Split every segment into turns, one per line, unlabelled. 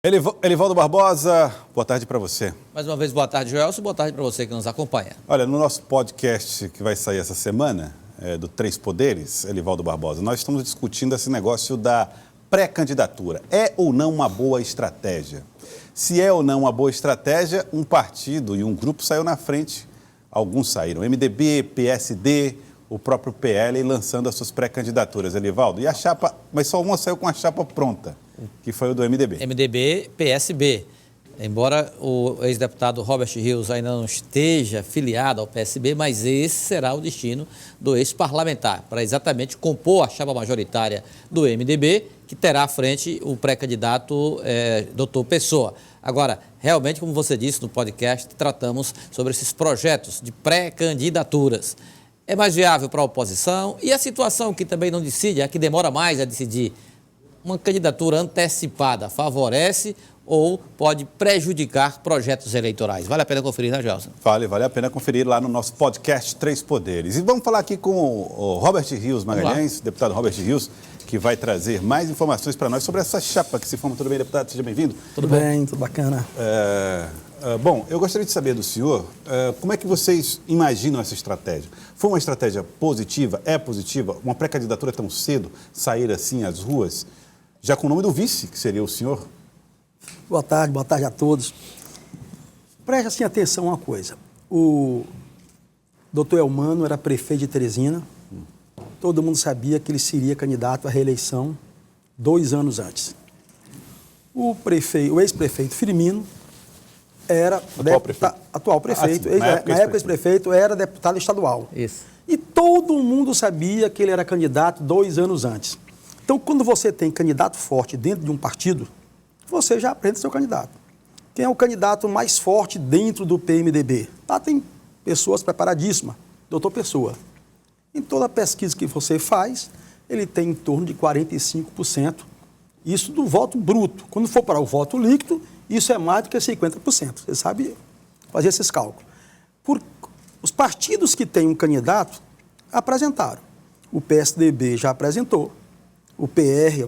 Elivaldo Barbosa, boa tarde para você.
Mais uma vez, boa tarde, Joelson, boa tarde para você que nos acompanha.
Olha, no nosso podcast que vai sair essa semana, do Três Poderes, Elivaldo Barbosa, nós estamos discutindo esse negócio da pré-candidatura. É ou não uma boa estratégia? Se é ou não uma boa estratégia, um partido e um grupo saiu na frente, alguns saíram, MDB, PSD, o próprio PL lançando as suas pré-candidaturas, Elivaldo. E a chapa, mas só uma saiu com a chapa pronta, que foi o do MDB.
MDB, PSB. Embora o ex-deputado Robert Rios ainda não esteja filiado ao PSB, mas esse será o destino do ex-parlamentar, para exatamente compor a chapa majoritária do MDB, que terá à frente o pré-candidato Dr. Pessoa. Agora, realmente, como você disse no podcast, tratamos sobre esses projetos de pré-candidaturas. É mais viável para a oposição e a situação que também não decide, a que demora mais a decidir, uma candidatura antecipada favorece ou pode prejudicar projetos eleitorais? Vale a pena conferir, né, Gelson?
Vale a pena conferir lá no nosso podcast Três Poderes. E vamos falar aqui com o Robert Rios Magalhães, deputado Robert Rios, que vai trazer mais informações para nós sobre essa chapa que se forma. Tudo bem, deputado? Seja bem-vindo.
Tudo bem, tudo bacana.
Bom, eu gostaria de saber do senhor, como é que vocês imaginam essa estratégia? Foi uma estratégia positiva? É positiva? Uma pré-candidatura tão cedo, sair assim às ruas, já com o nome do vice, que seria o senhor?
Boa tarde a todos. Preste assim atenção a uma coisa. O doutor Elmano era prefeito de Teresina. Todo mundo sabia que ele seria candidato à reeleição 2 anos antes. O ex-prefeito Firmino era atual prefeito. Na época, ex-prefeito era deputado estadual.
Isso.
E todo mundo sabia que ele era candidato 2 anos antes. Então, quando você tem candidato forte dentro de um partido, você já aprende seu candidato. Quem é o candidato mais forte dentro do PMDB? Lá tem pessoas preparadíssimas. Doutor Pessoa. Em toda pesquisa que você faz, ele tem em torno de 45%. Isso do voto bruto. Quando for para o voto líquido, isso é mais do que 50%. Você sabe fazer esses cálculos. Os partidos que têm um candidato apresentaram. O PSDB já apresentou. O PL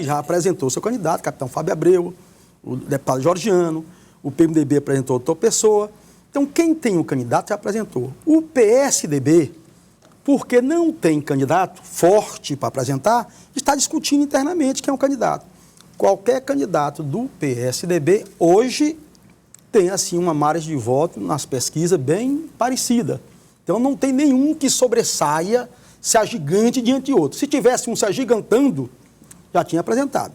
já apresentou seu candidato, capitão Fábio Abreu, o deputado Georgiano, o PMDB apresentou outra pessoa. Então, quem tem um candidato já apresentou. O PSDB, porque não tem candidato forte para apresentar, está discutindo internamente quem é o candidato. Qualquer candidato do PSDB hoje tem assim uma margem de voto nas pesquisas bem parecida. Então, não tem nenhum que sobressaia, se agigante diante de outro. Se tivesse um se agigantando, já tinha apresentado.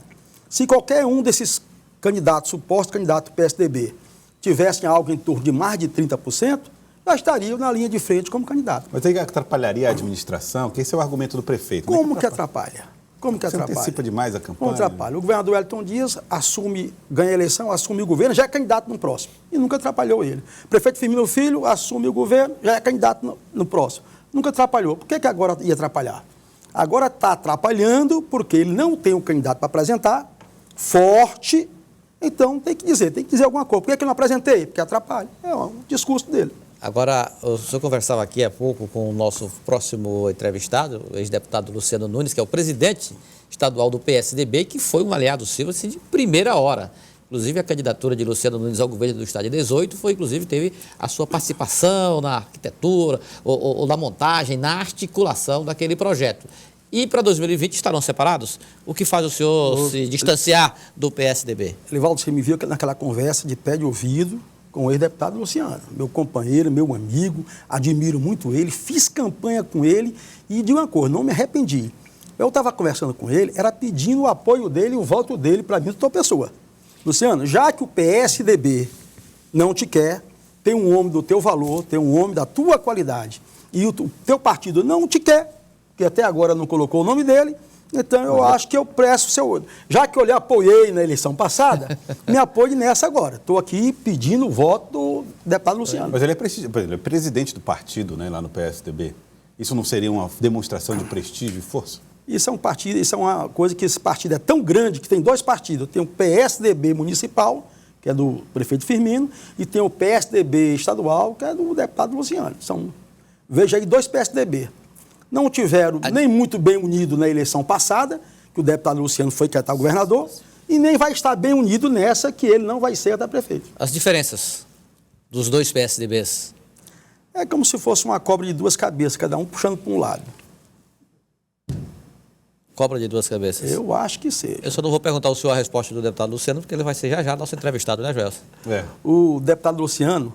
Se qualquer um desses candidatos, suposto candidato do PSDB, tivesse algo em torno de mais de 30%, já estaria na linha de frente como candidato.
Mas aí atrapalharia a administração? Que esse é o argumento do prefeito.
Como que atrapalha?
Você antecipa demais a campanha?
Como atrapalha? O governador Wellington Dias ganha a eleição, assume o governo, já é candidato no próximo. E nunca atrapalhou ele. O prefeito Firmino Filho assume o governo, já é candidato no próximo. Nunca atrapalhou. Por que agora ia atrapalhar? Agora está atrapalhando porque ele não tem um candidato para apresentar, forte, então tem que dizer alguma coisa. Por que eu não apresentei? Porque atrapalha. É um discurso dele.
Agora, o senhor conversava aqui há pouco com o nosso próximo entrevistado, o ex-deputado Luciano Nunes, que é o presidente estadual do PSDB, que foi um aliado seu assim, de primeira hora. Inclusive, a candidatura de Luciano Nunes ao governo do Estado de 18 teve a sua participação na arquitetura, ou na montagem, na articulação daquele projeto. E para 2020 estarão separados? O que faz o senhor se distanciar do PSDB?
Elivaldo, você me viu naquela conversa de pé de ouvido com o ex-deputado Luciano, meu companheiro, meu amigo, admiro muito ele, fiz campanha com ele e de uma coisa, não me arrependi. Eu estava conversando com ele, era pedindo o apoio dele, o voto dele para mim, doutor Pessoa. Luciano, já que o PSDB não te quer, tem um homem do teu valor, tem um homem da tua qualidade, e o teu partido não te quer, que até agora não colocou o nome dele, então eu acho que eu presto o seu olho. Já que eu lhe apoiei na eleição passada, me apoie nessa agora. Estou aqui pedindo o voto do deputado Luciano.
Mas ele é presidente do partido, né, lá no PSDB. Isso não seria uma demonstração de prestígio e força?
Isso é uma coisa que esse partido é tão grande que tem 2 partidos. Tem o PSDB municipal, que é do prefeito Firmino, e tem o PSDB estadual, que é do deputado Luciano. Veja aí 2 PSDB. Não tiveram nem muito bem unidos na eleição passada, que que o deputado Luciano foi candidato a governador, e nem vai estar bem unido nessa que ele não vai ser até prefeito.
As diferenças dos dois PSDBs?
É como se fosse uma cobra de duas cabeças, cada um puxando para um lado.
Cobra de duas cabeças?
Eu acho que sim.
Eu só não vou perguntar ao senhor a resposta do deputado Luciano, porque ele vai ser já nosso entrevistado, né, Joelson?
O deputado Luciano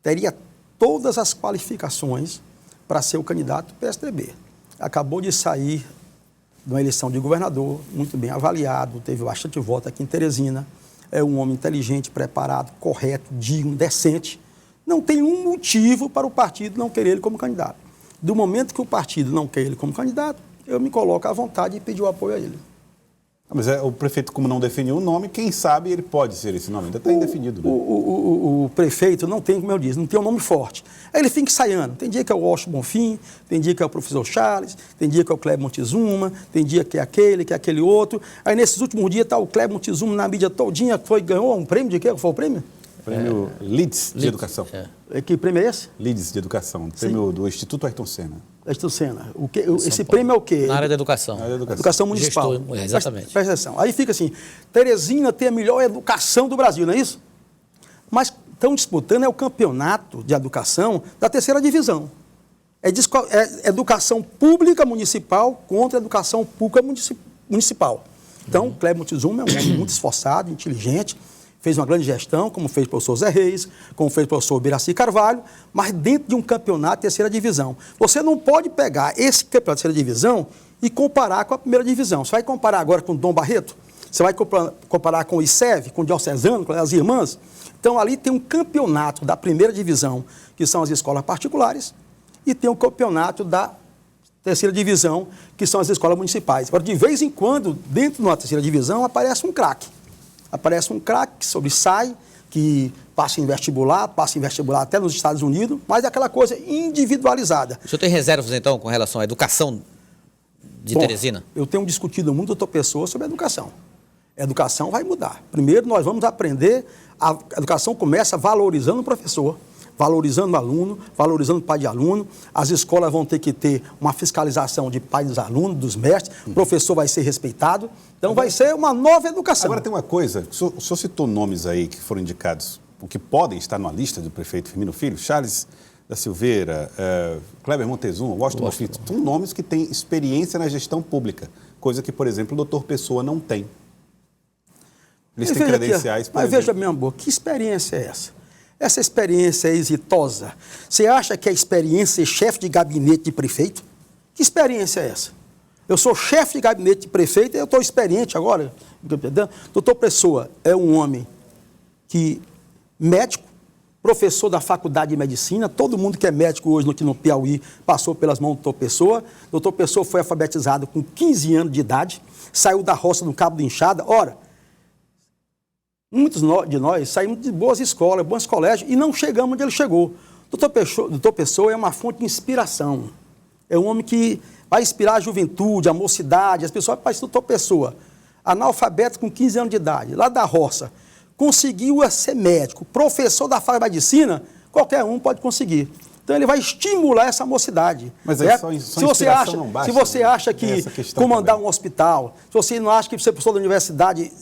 teria todas as qualificações para ser o candidato do PSDB. Acabou de sair de uma eleição de governador, muito bem avaliado, teve bastante voto aqui em Teresina, é um homem inteligente, preparado, correto, digno, decente. Não tem um motivo para o partido não querer ele como candidato. Do momento que o partido não quer ele como candidato, eu me coloco à vontade e pedir o apoio a ele.
Mas o prefeito, como não definiu o nome, quem sabe ele pode ser esse nome, ainda está indefinido. Né?
O prefeito não tem, como eu disse, não tem um nome forte. Aí ele fica ensaiando. Tem dia que é o Washington Bonfim, tem dia que é o professor Charles, tem dia que é o Kleber Montezuma, tem dia que é aquele outro. Aí nesses últimos dias está o Kleber Montezuma na mídia todinha, ganhou um prêmio de quê? Qual foi o prêmio?
Prêmio Leeds de Educação.
Que prêmio é esse?
Leeds de Educação, prêmio do Instituto Ayrton Senna.
Ayrton Senna. Esse prêmio é o quê?
Na área da educação.
Na área da
educação municipal.
Gestor, exatamente.
Presta atenção. Aí fica assim, Teresina tem a melhor educação do Brasil, não é isso? Mas estão disputando o campeonato de educação da terceira divisão. É educação pública municipal contra educação pública municipal. Então, Kleber Montezuma é um homem muito esforçado, inteligente, fez uma grande gestão, como fez o professor Zé Reis, como fez o professor Biraci Carvalho, mas dentro de um campeonato de terceira divisão. Você não pode pegar esse campeonato de terceira divisão e comparar com a primeira divisão. Você vai comparar agora com o Dom Barreto? Você vai comparar com o ICEV, com o Diocesano, com as irmãs? Então, ali tem um campeonato da primeira divisão, que são as escolas particulares, e tem o campeonato da terceira divisão, que são as escolas municipais. Agora, de vez em quando, dentro de uma terceira divisão, aparece um craque. Aparece um craque que sobressai, que passa em vestibular até nos Estados Unidos, mas é aquela coisa individualizada.
O senhor tem reservas, então, com relação à educação de Teresina? Eu
tenho discutido muito com outra pessoa sobre a educação. A educação vai mudar. Primeiro, nós vamos aprender, a educação começa valorizando o professor, valorizando o aluno, valorizando o pai de aluno. As escolas vão ter que ter uma fiscalização de pai dos alunos, dos mestres, o professor vai ser respeitado. Então, vai ser uma nova educação.
Agora, tem uma coisa, o senhor citou nomes aí que foram indicados, o que podem estar na lista do prefeito Firmino Filho, Charles da Silveira, Kleber Montezuma, Washington Bonfim, são nomes que têm experiência na gestão pública, coisa que, por exemplo, o doutor Pessoa não tem. Eles têm credenciais, por exemplo.
Mas veja, meu amor, que experiência é essa? Essa experiência é exitosa. Você acha que a experiência é chefe de gabinete de prefeito? Que experiência é essa? Eu sou chefe de gabinete de prefeito e eu estou experiente agora. Doutor Pessoa é um homem médico, professor da faculdade de medicina. Todo mundo que é médico hoje aqui no Piauí passou pelas mãos do doutor Pessoa. Doutor Pessoa foi alfabetizado com 15 anos de idade, saiu da roça no Cabo de Enxada. Ora, muitos de nós saímos de boas escolas, bons colégios e não chegamos onde ele chegou. Doutor Pessoa é uma fonte de inspiração. É um homem que vai inspirar a juventude, a mocidade, as pessoas. Mas doutor Pessoa, analfabeto com 15 anos de idade, lá da roça, conseguiu ser médico, professor da faculdade de medicina, qualquer um pode conseguir. Então, ele vai estimular essa mocidade.
Mas aí só inspiração não basta.
Se você acha que comandar um hospital, se você não acha que ser professor da universidade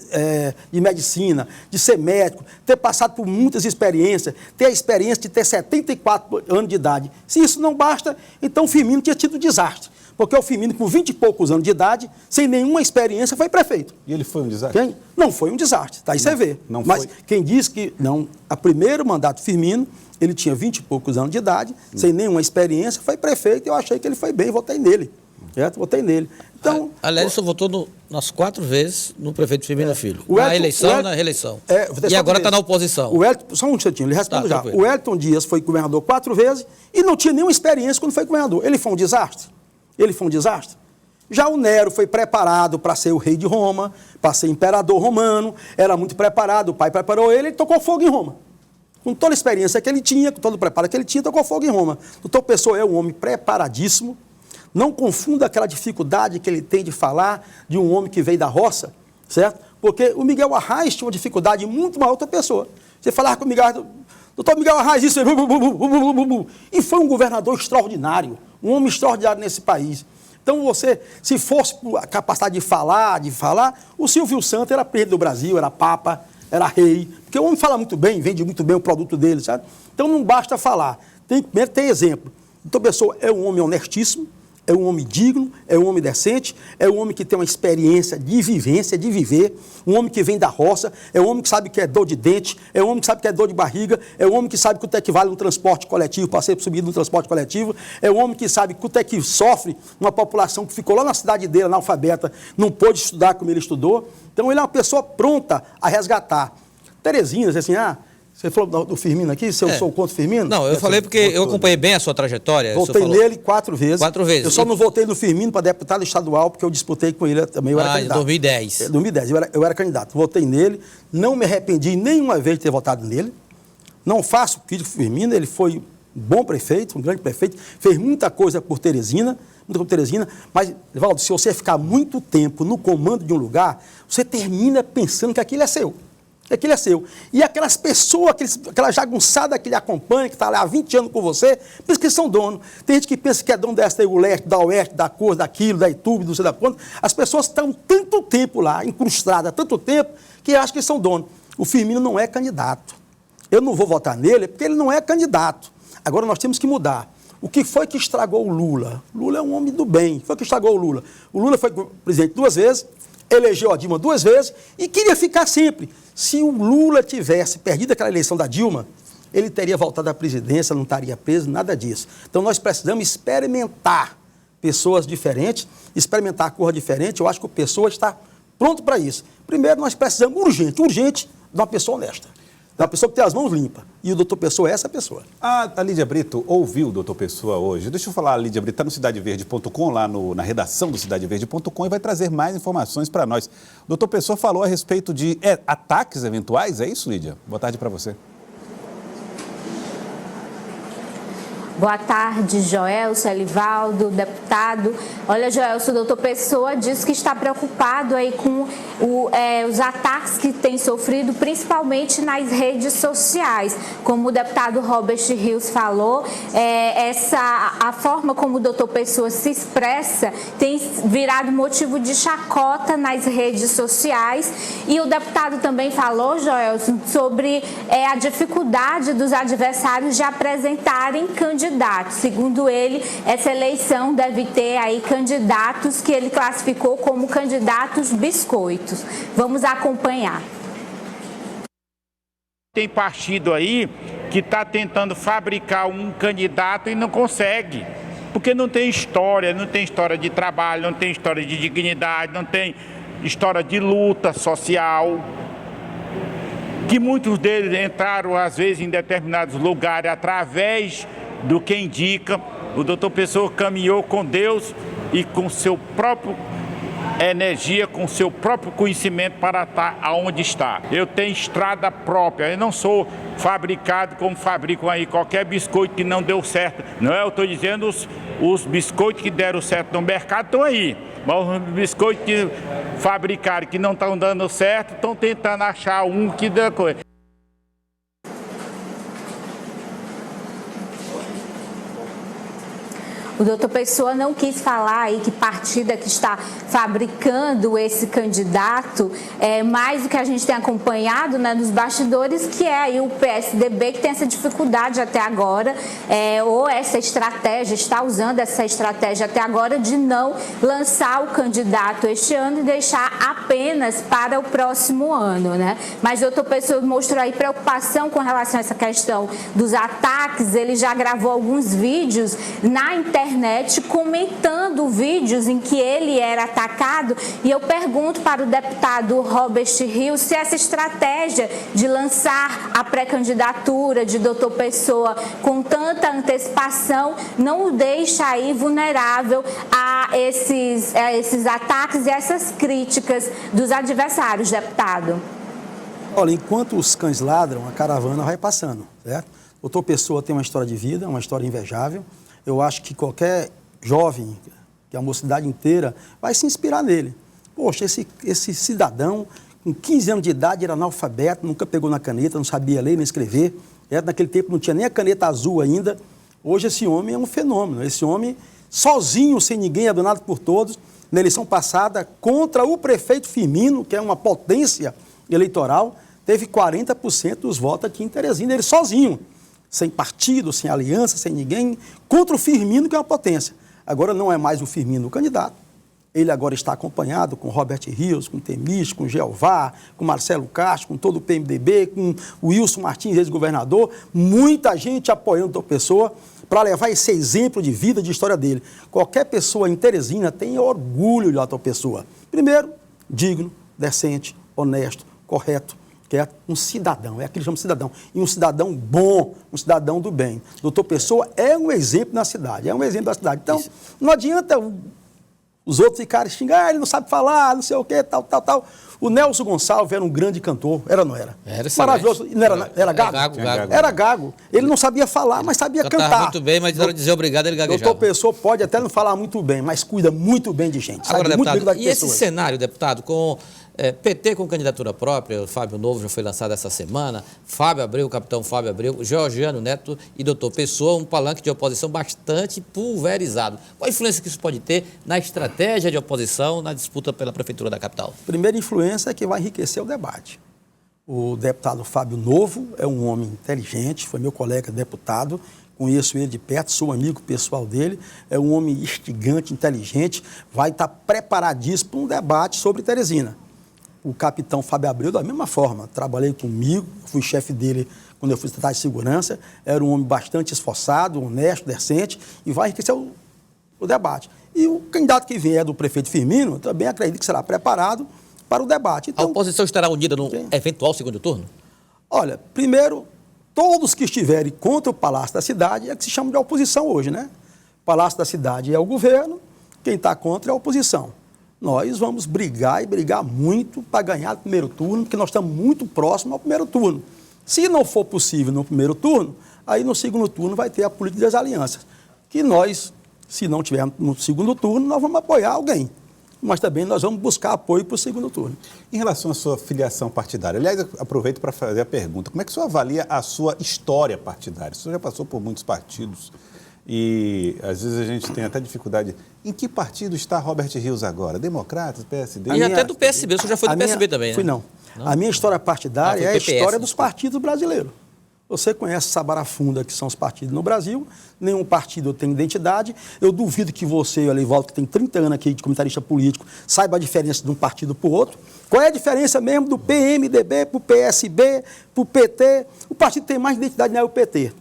de medicina, de ser médico, ter passado por muitas experiências, ter a experiência de ter 74 anos de idade, se isso não basta, então o Firmino tinha tido desastre. Porque o Firmino, com 20 e poucos anos de idade, sem nenhuma experiência, foi prefeito.
E ele foi um desastre?
Quem? Não foi um desastre, tá? Aí você vê. Mas quem diz que não, a primeiro mandato do Firmino, ele tinha 20 e poucos anos de idade, sem nenhuma experiência, foi prefeito e eu achei que ele foi bem, votei nele. Certo? Votei nele. Então,
aliás, o senhor votou nas 4 vezes no prefeito Firmino Filho. Na eleição e na reeleição. E agora está na oposição.
Só um instantinho, ele responde já. O Wellington Dias foi governador 4 vezes e não tinha nenhuma experiência quando foi governador. Ele foi um desastre? Ele foi um desastre? Já o Nero foi preparado para ser o rei de Roma, para ser imperador romano, era muito preparado, o pai preparou ele, ele tocou fogo em Roma. Com toda a experiência que ele tinha, com todo o preparo que ele tinha, tocou fogo em Roma. Doutor Pessoa é um homem preparadíssimo, não confunda aquela dificuldade que ele tem de falar de um homem que veio da roça, certo? Porque o Miguel Arraes tinha uma dificuldade muito maior que outra pessoa. Você falava com o Miguel, doutor Miguel Arraes, isso, e foi um governador extraordinário, um homem extraordinário nesse país. Então, se fosse a capacidade de falar, o Silvio Santos era presidente do Brasil, era papa, era rei. Porque o homem fala muito bem, vende muito bem o produto dele, sabe? Então, não basta falar. Tem que ter exemplo. Então, a pessoa é um homem honestíssimo, é um homem digno, é um homem decente, é um homem que tem uma experiência de vivência, de viver, um homem que vem da roça, é um homem que sabe que é dor de dente, é um homem que sabe que é dor de barriga, é um homem que sabe quanto é que vale um transporte coletivo, para ser subido no transporte coletivo, é um homem que sabe quanto é que sofre uma população que ficou lá na cidade dele, analfabeta, não pôde estudar como ele estudou. Então, ele é uma pessoa pronta a resgatar. Terezinha, assim, você falou do Firmino aqui, se eu sou contra o Firmino?
Não, eu falei porque eu acompanhei bem a sua trajetória.
Votei nele 4 vezes.
4 vezes.
Eu só não votei no Firmino para deputado estadual, porque eu disputei com ele também, eu era candidato.
Em 2010.
2010, eu era candidato. Votei nele, não me arrependi nenhuma vez de ter votado nele. Não faço crítica ao Firmino, ele foi um bom prefeito, um grande prefeito, fez muita coisa por Teresina, mas, Evaldo, se você ficar muito tempo no comando de um lugar, você termina pensando que aquilo é seu. Aquilo é seu. E aquelas pessoas, aquela jagunçada que lhe acompanha, que está lá há 20 anos com você, pensa que são donos. Tem gente que pensa que é dono dessa, o leste, da oeste, da cor, daquilo, da YouTube, não sei da quanto. As pessoas estão tanto tempo lá, incrustadas, tanto tempo, que acham que são donos. O Firmino não é candidato. Eu não vou votar nele porque ele não é candidato. Agora nós temos que mudar. O que foi que estragou o Lula? O Lula é um homem do bem. O que foi que estragou o Lula? O Lula foi presidente 2 vezes, elegeu a Dilma 2 vezes e queria ficar sempre. Se o Lula tivesse perdido aquela eleição da Dilma, ele teria voltado à presidência, não estaria preso, nada disso. Então nós precisamos experimentar pessoas diferentes, experimentar cor diferente. Eu acho que o Pessoa está pronto para isso. Primeiro, nós precisamos urgente, de uma pessoa honesta. Da pessoa que tem as mãos limpas. E o doutor Pessoa é essa pessoa.
A Lídia Brito ouviu o doutor Pessoa hoje. Deixa eu falar, a Lídia Brito está no cidadeverde.com, lá na redação do cidadeverde.com, e vai trazer mais informações para nós. O doutor Pessoa falou a respeito de ataques eventuais, é isso, Lídia? Boa tarde para você.
Boa tarde, Joelson, Elivaldo, deputado. Olha, Joelson, o doutor Pessoa disse que está preocupado aí com os ataques que tem sofrido, principalmente nas redes sociais. Como o deputado Robert Rios falou, a forma como o doutor Pessoa se expressa tem virado motivo de chacota nas redes sociais. E o deputado também falou, Joelson, sobre a dificuldade dos adversários de apresentarem candidatos. Segundo ele, essa eleição deve ter aí candidatos que ele classificou como candidatos biscoitos. Vamos acompanhar.
Tem partido aí que está tentando fabricar um candidato e não consegue. Porque não tem história de trabalho, não tem história de dignidade, não tem história de luta social. Que muitos deles entraram, às vezes, em determinados lugares através do que indica. O doutor Pessoa caminhou com Deus e com seu próprio energia, com seu próprio conhecimento para estar aonde está. Eu tenho estrada própria, eu não sou fabricado como fabricam aí qualquer biscoito que não deu certo. Não é, eu estou dizendo os biscoitos que deram certo no mercado estão aí. Mas os biscoitos que fabricaram que não estão dando certo, estão tentando achar um que dê coisa.
O doutor Pessoa não quis falar aí que partido é que está fabricando esse candidato, mais do que a gente tem acompanhado, né, nos bastidores, que é aí o PSDB, que tem essa dificuldade até agora, ou essa estratégia, está usando essa estratégia até agora de não lançar o candidato este ano e deixar apenas para o próximo ano, né? Mas o doutor Pessoa mostrou aí preocupação com relação a essa questão dos ataques. Ele já gravou alguns vídeos na internet comentando vídeos em que ele era atacado, e eu pergunto para o deputado Robert Rios se essa estratégia de lançar a pré-candidatura de doutor Pessoa com tanta antecipação não o deixa aí vulnerável a esses ataques e essas críticas dos adversários, deputado.
Olha, enquanto os cães ladram, a caravana vai passando, certo? O doutor Pessoa tem uma história de vida, uma história invejável. Eu acho que qualquer jovem, que a mocidade inteira, vai se inspirar nele. Poxa, esse cidadão, com 15 anos de idade, era analfabeto, nunca pegou na caneta, não sabia ler nem escrever. Naquele tempo não tinha nem a caneta azul ainda. Hoje esse homem é um fenômeno. Esse homem, sozinho, sem ninguém, abandonado por todos, na eleição passada, contra o prefeito Firmino, que é uma potência eleitoral, teve 40% dos votos aqui em Teresina, ele sozinho, sem partido, sem aliança, sem ninguém, contra o Firmino, que é uma potência. Agora não é mais o Firmino o candidato, ele agora está acompanhado com Robert Rios, com Temis, com Jeová, com Marcelo Castro, com todo o PMDB, com o Wilson Martins, ex-governador, muita gente apoiando a tua pessoa para levar esse exemplo de vida, de história dele. Qualquer pessoa em Teresina tem orgulho da tua pessoa. Primeiro, digno, decente, honesto, correto, que é um cidadão, é aquilo que chama de cidadão. E um cidadão bom, um cidadão do bem. Doutor Pessoa é um exemplo na cidade, é um exemplo da cidade. Então, não adianta os outros ficarem xingando, ele não sabe falar, não sei o quê, tal. O Nelson Gonçalves era um grande cantor, era ou não era?
Era
maravilhoso. Não era gago?
Gago.
Era gago. Ele não sabia falar, mas sabia cantar.
Cantava muito bem, mas na hora de dizer obrigado, ele gaguejava.
Doutor Pessoa pode até não falar muito bem, mas cuida muito bem de gente.
Agora,
sabe
deputado,
muito bem
e esse cenário, deputado, com PT com candidatura própria, o Fábio Novo já foi lançado essa semana, Fábio Abreu, o capitão Fábio Abreu, Georgiano Neto e doutor Pessoa, um palanque de oposição bastante pulverizado. Qual a influência que isso pode ter na estratégia de oposição na disputa pela prefeitura da capital?
Primeira influência é que vai enriquecer o debate. O deputado Fábio Novo é um homem inteligente, foi meu colega deputado, conheço ele de perto, sou amigo pessoal dele, é um homem instigante, inteligente, vai estar preparadíssimo para um debate sobre Teresina. O capitão Fábio Abreu, da mesma forma, trabalhei comigo, fui chefe dele quando eu fui secretário de segurança, era um homem bastante esforçado, honesto, decente, e vai enriquecer o debate. E o candidato que vier do prefeito Firmino, também acredito que será preparado para o debate. Então,
a oposição estará unida no eventual segundo turno?
Olha, primeiro, todos que estiverem contra o Palácio da Cidade é que se chama de oposição hoje, né? O Palácio da Cidade é o governo, quem está contra é a oposição. Nós vamos brigar e brigar muito para ganhar o primeiro turno, porque nós estamos muito próximos ao primeiro turno. Se não for possível no primeiro turno, aí no segundo turno vai ter a política das alianças. Que nós, se não tivermos no segundo turno, nós vamos apoiar alguém. Mas também nós vamos buscar apoio para o segundo turno.
Em relação à sua filiação partidária, aliás, eu aproveito para fazer a pergunta, como é que o senhor avalia a sua história partidária? O senhor já passou por muitos partidos e às vezes a gente tem até dificuldade. Em que partido está Robert Rios agora? Democratas, PSD?
E até do PSB, o senhor já foi do PSB também, né?
Fui não. A minha história partidária é a
PPS,
história dos partidos brasileiros. Você conhece essa barafunda que são os partidos no Brasil, nenhum partido tem identidade. Eu duvido que você, Alivaldo, que tem 30 anos aqui de comentarista político, saiba a diferença de um partido para o outro. Qual é a diferença mesmo do PMDB para o PSB, para o PT? O partido que tem mais identidade não é o PT.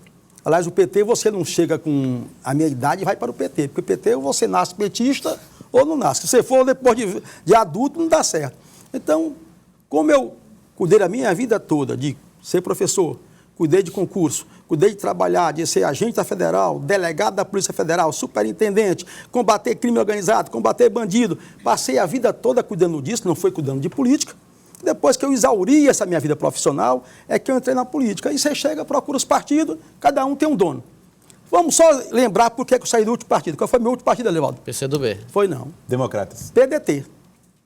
Aliás, o PT, você não chega com a minha idade e vai para o PT, porque o PT ou você nasce petista ou não nasce. Se você for depois de adulto, não dá certo. Então, como eu cuidei da minha vida toda de ser professor, cuidei de concurso, cuidei de trabalhar, de ser agente da Federal, delegado da Polícia Federal, superintendente, combater crime organizado, combater bandido, passei a vida toda cuidando disso, não foi cuidando de política. Depois que eu exauri essa minha vida profissional, é que eu entrei na política. Aí você chega, procura os partidos, cada um tem um dono. Vamos só lembrar por que eu saí do último partido. Qual foi meu último partido, Alivaldo?
PCdoB.
Foi não.
Democratas.
PDT.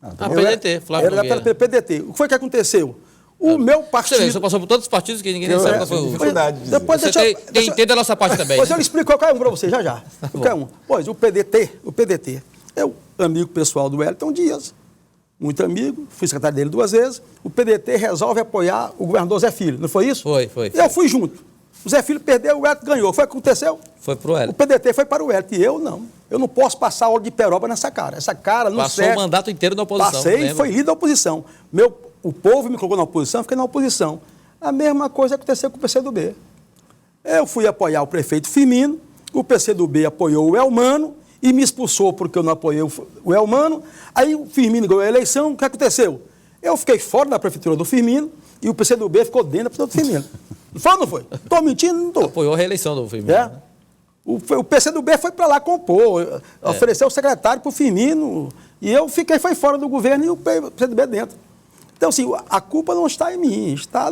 PDT, Flávio Nogueira.
Era PDT. O que foi que aconteceu? O meu partido...
Você passou por todos os partidos que ninguém sabe qual foi o...
Dificuldade de dizer.
Depois
Você entende a nossa parte também.
Pois
né?
eu explico qualquer um para você, já. Qualquer um. Pois, o PDT, eu, amigo pessoal do Wellington Dias, muito amigo, fui secretário dele 2 vezes, o PDT resolve apoiar o governador Zé Filho, não foi isso?
Foi.
Eu fui junto. O Zé Filho perdeu, o Wellington ganhou. Foi o que aconteceu?
Foi pro Wellington.
O PDT foi para o Wellington e eu não. Eu não posso passar óleo de peroba nessa cara. Essa cara não serve.
Passou o mandato inteiro na oposição.
Passei, foi líder da oposição. O povo me colocou na oposição, fiquei na oposição. A mesma coisa aconteceu com o PCdoB. Eu fui apoiar o prefeito Firmino, o PCdoB apoiou o Elmano e me expulsou porque eu não apoiei o Elmano. Aí o Firmino ganhou a eleição, o que aconteceu? Eu fiquei fora da prefeitura do Firmino e o PCdoB ficou dentro da prefeitura do Firmino. Não foi ou não foi? Estou mentindo? Não estou.
Apoiou a reeleição do Firmino.
É? O PCdoB foi para lá compor, ofereceu o secretário para o Firmino e eu foi fora do governo e o PCdoB dentro. Então, assim, a culpa não está em mim, está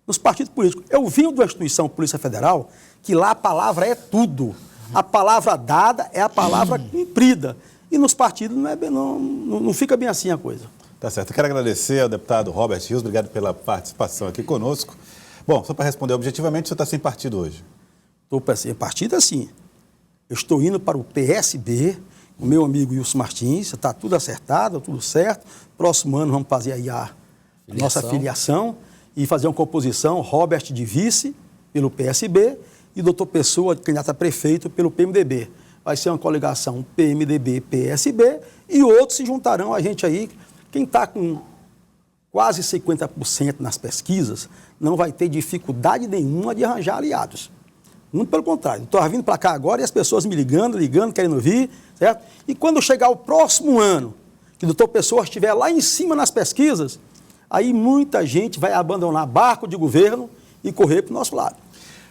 nos partidos políticos. Eu vim de uma instituição, Polícia Federal, que lá a palavra é tudo. A palavra dada é a palavra cumprida. E nos partidos não fica bem assim a coisa.
Tá certo. Eu quero agradecer ao deputado Robert Rios, obrigado pela participação aqui conosco. Bom, só para responder objetivamente, o senhor está sem partido hoje?
Estou sem partido, assim. Eu estou indo para o PSB, o meu amigo Wilson Martins, está tudo acertado, tudo certo. Próximo ano vamos fazer aí a nossa filiação e fazer uma composição, Robert de vice pelo PSB e doutor Pessoa, candidato a prefeito pelo PMDB. Vai ser uma coligação PMDB-PSB e outros se juntarão a gente aí. Quem está com quase 50% nas pesquisas não vai ter dificuldade nenhuma de arranjar aliados. Muito pelo contrário. Estou vindo para cá agora e as pessoas me ligando, querendo ouvir, certo? E quando chegar o próximo ano, que o doutor Pessoa estiver lá em cima nas pesquisas, aí muita gente vai abandonar barco de governo e correr para o nosso lado.